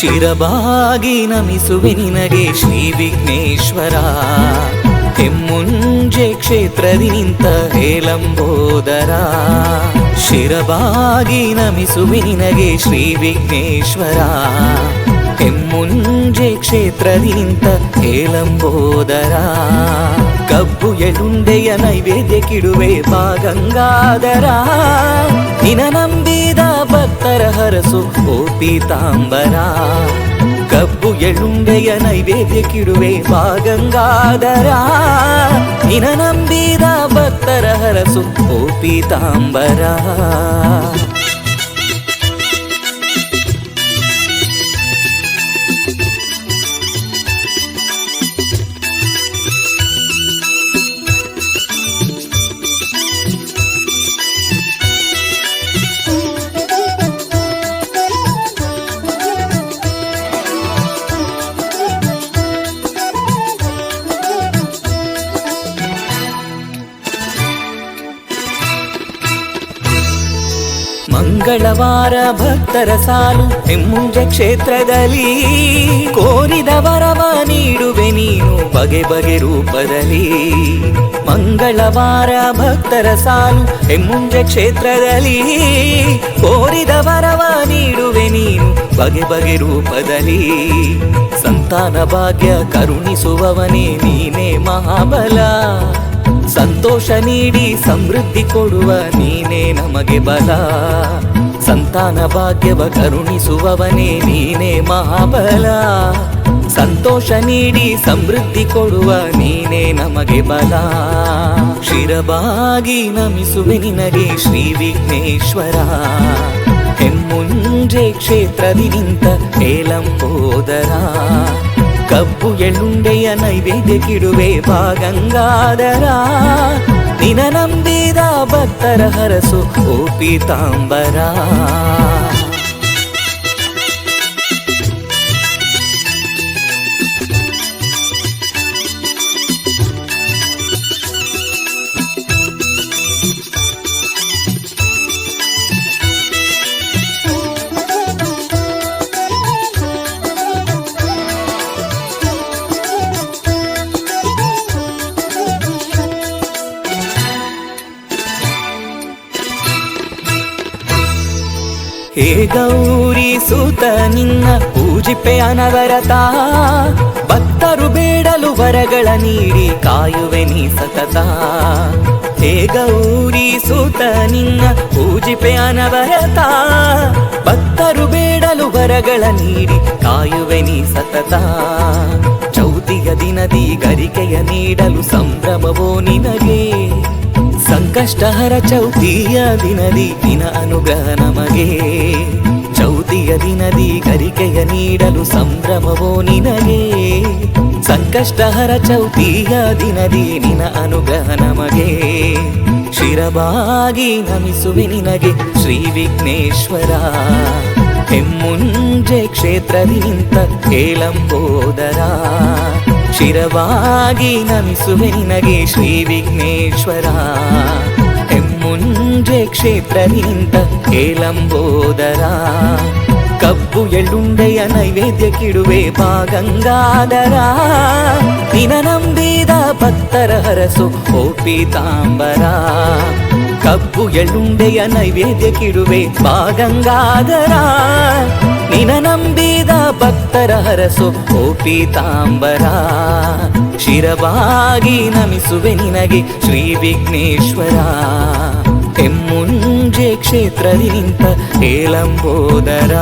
ಶಿರಬಾಗಿ ನಮಿಸುವೆ ನಿನಗೆ ಶ್ರೀ ವಿಘ್ನೇಶ್ವರ. ಹೆಮ್ಮುಂಜೆ ಕ್ಷೇತ್ರದಿ ನಿಂತ ಹೇಲಂಬೋದರ. ಶಿರಬಾಗಿ ನಮಿಸುವೆ ನಿನಗೆ ಶ್ರೀ ವಿಘ್ನೇಶ್ವರ. ಹೆಮ್ಮುಂಜೆ ಕ್ಷೇತ್ರದಿ ನಿಂತ ಹೇಲಂಬೋದರ. ಕಬ್ಬು ಎಳುಂಡೆಯ ನೈವೇದ್ಯಕ್ಕಿಡುವೆ ಬಾ ಗಂಗಾಧರ. ನಿನ ನಂಬಿದ ಭಕ್ತರ ಹರಸು ಓ ಪೀತಾಂಬರ. ಕಬ್ಬು ಎಳುಂಡೆಯ ನೈವೇದ್ಯಕ್ಕಿಡುವೆ ಬಾ ಗಂಗಾಧರ. ನಿನ ನಂಬಿದ ಭಕ್ತರ ಹರಸು ಓ ಪೀತಾಂಬರ. ಮಂಗಳವಾರ ಭಕ್ತರ ಸಾಲು ಹೆಮ್ಮುಂಜೆ ಕ್ಷೇತ್ರದಲ್ಲಿ. ಕೋರಿದ ವರವ ನೀಡುವೆ ನೀನು ಬಗೆ ಬಗೆ ರೂಪದಲ್ಲಿ. ಮಂಗಳವಾರ ಭಕ್ತರ ಸಾಲು ಹೆಮ್ಮುಂಜೆ ಕ್ಷೇತ್ರದಲ್ಲಿ. ಕೋರಿದ ವರವ ನೀಡುವೆ ನೀನು ಬಗೆ ಬಗೆ ರೂಪದಲ್ಲಿ. ಸಂತಾನ ಭಾಗ್ಯ ಕರುಣಿಸುವವನೇ ನೀನೇ ಮಹಾಬಲ. ಸಂತೋಷ ನೀಡಿ ಸಮೃದ್ಧಿ ಕೊಡುವ ನೀನೇ ನಮಗೆ ಬಲ. ಸಂತಾನ ಭಾಗ್ಯವ ಕರುಣಿಸುವವನೇ ನೀನೇ ಮಹಾಬಲ. ಸಂತೋಷ ನೀಡಿ ಸಮೃದ್ಧಿ ಕೊಡುವ ನೀನೇ ನಮಗೆ ಬಲ. ಶಿರಬಾಗಿ ನಮಿಸುವೆ ನಿನಗೆ ಶ್ರೀ ವಿಘ್ನೇಶ್ವರ. ಹೆಮ್ಮುಂಜೆ ಕ್ಷೇತ್ರದಿ ನಿಂತ ಹೇಲಂಬೋದರ. ಕಬ್ಬು ಎಳುಂಡೆಯ ನೈವೇದ್ಯಕ್ಕಿಡುವೆ ಬಾ ಗಂಗಾಧರ. ನಿನ ನಂಬಿದ ಭಕ್ತರ ಹರಸು ಓ ಪೀತಾಂಬರ. ಹೇ ಗೌರಿ ಸುತ ನಿನ್ನ ಪೂಜಿಪೆ ಅನವರತ. ಭಕ್ತರು ಬೇಡಲು ವರಗಳ ನೀಡಿ ಕಾಯುವೆ ನೀ ಸತತ. ಹೇ ಗೌರಿ ಸುತ ನಿನ್ನ ಪೂಜಿಪೆ ಅನವರತ. ಭಕ್ತರು ಬೇಡಲು ವರಗಳ ನೀಡಿ ಕಾಯುವೆ ನೀ ಸತತ. ಚೌತಿಯ ದಿನದಿ ಗರಿಕೆಯ ನೀಡಲು ಸಂಭ್ರಮವೋ ನಿನಗೆ. ಸಂಕಷ್ಟಹರ ಚೌತಿಯ ದಿನದಿ ನಿನ ಅನುಗ್ರಹ ನಮಗೆ. ಚೌತಿಯ ದಿನದಿ ಗರಿಕೆಯ ನೀಡಲು ಸಂಭ್ರಮವೋ ನಿನಗೆ. ಸಂಕಷ್ಟಹರ ಚೌತಿಯ ದಿನದಿ ನಿನ ಅನುಗ್ರಹ ನಮಗೆ. ಶಿರಬಾಗಿ ನಮಿಸುವೆ ನಿನಗೆ ಶ್ರೀ ವಿಘ್ನೇಶ್ವರ. ಹೆಮ್ಮುಂಜೆ ಕ್ಷೇತ್ರದಿ ನಿಂತ ಹೇಲಂಬೋದರ. ಶಿರವಾಗಿ ನಮಿಸುವೆ ನಿನಗೆ ಶ್ರೀ ವಿಘ್ನೇಶ್ವರ. ಹೆಮ್ಮುಂಜೆ ಕ್ಷೇತ್ರದಿ ನಿಂತ ಹೇಲಂಬೋದರ. ಕಬ್ಬು ಎಳುಂಡೆಯ ನೈವೇದ್ಯಕ್ಕಿಡುವೆ ಬಾ ಗಂಗಾಧರ. ನಿನ ನಂಬಿದ ಭಕ್ತರ ಹರಸು ಓ ಪೀತಾಂಬರ. ಕಬ್ಬು ಎಳುಂಡೆಯ ನೈವೇದ್ಯಕ್ಕಿಡುವೆ ಬಾ ಗಂಗಾಧರ. ನಿನ ನಂಬಿದ ಭಕ್ತರ ಹರಸು ಓ ಪೀತಾಂಬರ. ಶಿರವಾಗಿ ನಮಿಸುವೆ ನಿನಗೆ ಶ್ರೀ ವಿಘ್ನೇಶ್ವರ. ಹೆಮ್ಮುಂಜೆ ಕ್ಷೇತ್ರದಿ ನಿಂತ ಹೇಲಂಬೋದರ.